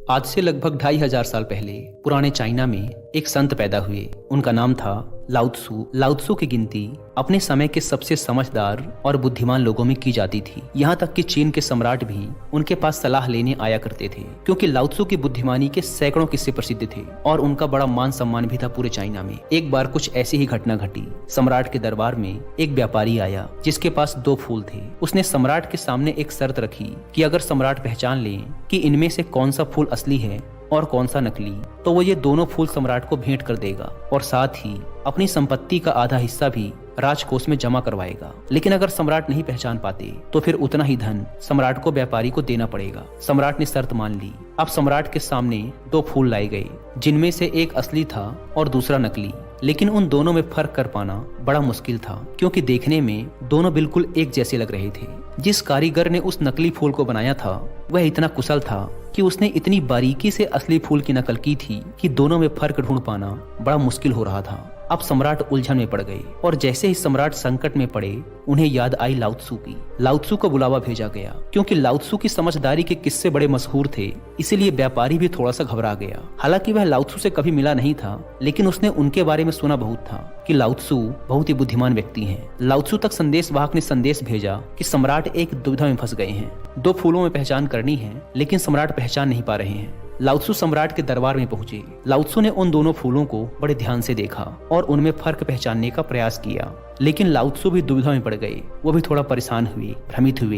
आज से लगभग 2500 साल पहले पुराने चाइना में एक संत पैदा हुए। उनका नाम था लाओत्सु। लाओत्सु की गिनती अपने समय के सबसे समझदार और बुद्धिमान लोगों में की जाती थी। यहाँ तक कि चीन के सम्राट भी उनके पास सलाह लेने आया करते थे, क्योंकि लाओत्सु की बुद्धिमानी के सैकड़ों किस्से प्रसिद्ध थे और उनका बड़ा मान सम्मान भी था पूरे चाइना में। एक बार कुछ ऐसी ही घटना घटी। सम्राट के दरबार में एक व्यापारी आया जिसके पास 2 फूल थे। उसने सम्राट के सामने एक शर्त रखी कि अगर सम्राट पहचान ले कि इनमें से कौन सा फूल असली है और कौन सा नकली, तो वो ये दोनों फूल सम्राट को भेंट कर देगा और साथ ही अपनी संपत्ति का आधा हिस्सा भी राजकोष में जमा करवाएगा। लेकिन अगर सम्राट नहीं पहचान पाते तो फिर उतना ही धन सम्राट को व्यापारी को देना पड़ेगा। सम्राट ने शर्त मान ली। अब सम्राट के सामने 2 फूल लाए गए, जिनमें से एक असली था और दूसरा नकली। लेकिन उन दोनों में फर्क कर पाना बड़ा मुश्किल था, क्योंकि देखने में दोनों बिल्कुल एक जैसे लग रहे थे। जिस कारीगर ने उस नकली फूल को बनाया था वह इतना कुशल था कि उसने इतनी बारीकी से असली फूल की नकल की थी कि दोनों में फर्क ढूंढ पाना बड़ा मुश्किल हो रहा था। अब सम्राट उलझन में पड़ गए और जैसे ही सम्राट संकट में पड़े उन्हें याद आई लाओत्सु की। लाओत्सु को बुलावा भेजा गया। क्योंकि लाओत्सु की समझदारी के किस्से बड़े मशहूर थे, इसीलिए व्यापारी भी थोड़ा सा घबरा गया। हालांकि वह लाओत्सु से कभी मिला नहीं था, लेकिन उसने उनके बारे में सुना बहुत था कि लाओत्सु बहुत ही बुद्धिमान व्यक्ति हैं। लाओत्सु तक संदेशवाहक ने संदेश भेजा कि सम्राट एक दुविधा में फंस गए हैं। 2 फूलों में पहचान करनी है, लेकिन सम्राट पहचान नहीं पा रहे हैं। लाओत्सु सम्राट के दरबार में पहुंचे। लाओत्सु ने उन दोनों फूलों को बड़े ध्यान से देखा और उनमें फर्क पहचानने का प्रयास किया। लेकिन लाओत्सु भी दुविधा में पड़ गए। वो भी थोड़ा परेशान हुए, भ्रमित हुए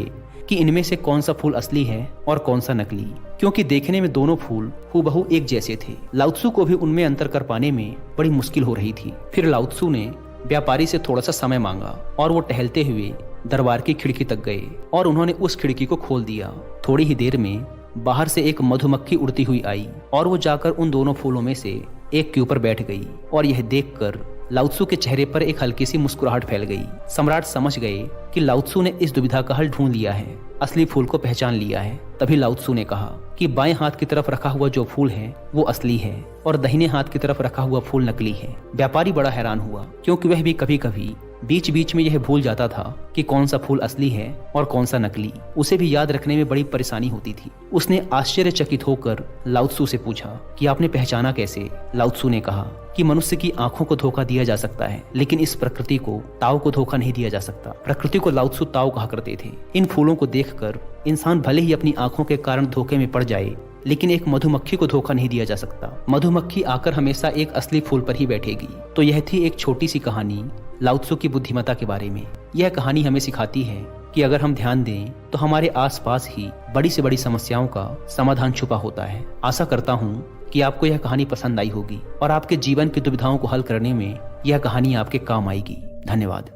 कि इनमें से कौन सा फूल असली है और कौन सा नकली, क्योंकि देखने में दोनों फूल हूबहू एक जैसे थे। लाओत्सु को भी उनमें अंतर कर पाने में बड़ी मुश्किल हो रही थी। फिर लाओत्सु ने व्यापारी से थोड़ा सा समय मांगा और वो टहलते हुए दरबार की खिड़की तक गए और उन्होंने उस खिड़की को खोल दिया। थोड़ी ही देर में बाहर से एक मधुमक्खी उड़ती हुई आई और वो जाकर उन दोनों फूलों में से एक के ऊपर बैठ गई। और यह देखकर लाओत्सु के चेहरे पर एक हल्की सी मुस्कुराहट फैल गई। सम्राट समझ गए कि लाओत्सु ने इस दुविधा का हल ढूंढ लिया है, असली फूल को पहचान लिया है। तभी लाओत्सु ने कहा कि बाएं हाथ की तरफ रखा हुआ जो फूल है वो असली है और दाहिने हाथ की तरफ रखा हुआ फूल नकली है। व्यापारी बड़ा हैरान हुआ, क्योंकि वह भी कभी कभी बीच बीच में यह भूल जाता था कि कौन सा फूल असली है और कौन सा नकली। उसे भी याद रखने में बड़ी परेशानी होती थी। उसने आश्चर्यचकित होकर लाओत्सु से पूछा कि आपने पहचाना कैसे? लाओत्सु ने कहा कि मनुष्य की आंखों को धोखा दिया जा सकता है, लेकिन इस प्रकृति को, ताओ को धोखा नहीं दिया जा सकता। प्रकृति को लाओत्सु ताओ कहा करते थे। इन फूलों को देखकर इंसान भले ही अपनी आंखों के कारण धोखे में पड़ जाए, लेकिन एक मधुमक्खी को धोखा नहीं दिया जा सकता। मधुमक्खी आकर हमेशा एक असली फूल पर ही बैठेगी। तो यह थी एक छोटी सी कहानी लाओत्सु की बुद्धिमत्ता के बारे में। यह कहानी हमें सिखाती है कि अगर हम ध्यान दें तो हमारे आसपास ही बड़ी से बड़ी समस्याओं का समाधान छुपा होता है। आशा करता हूँ कि आपको यह कहानी पसंद आई होगी और आपके जीवन की दुविधाओं को हल करने में यह कहानी आपके काम आएगी। धन्यवाद।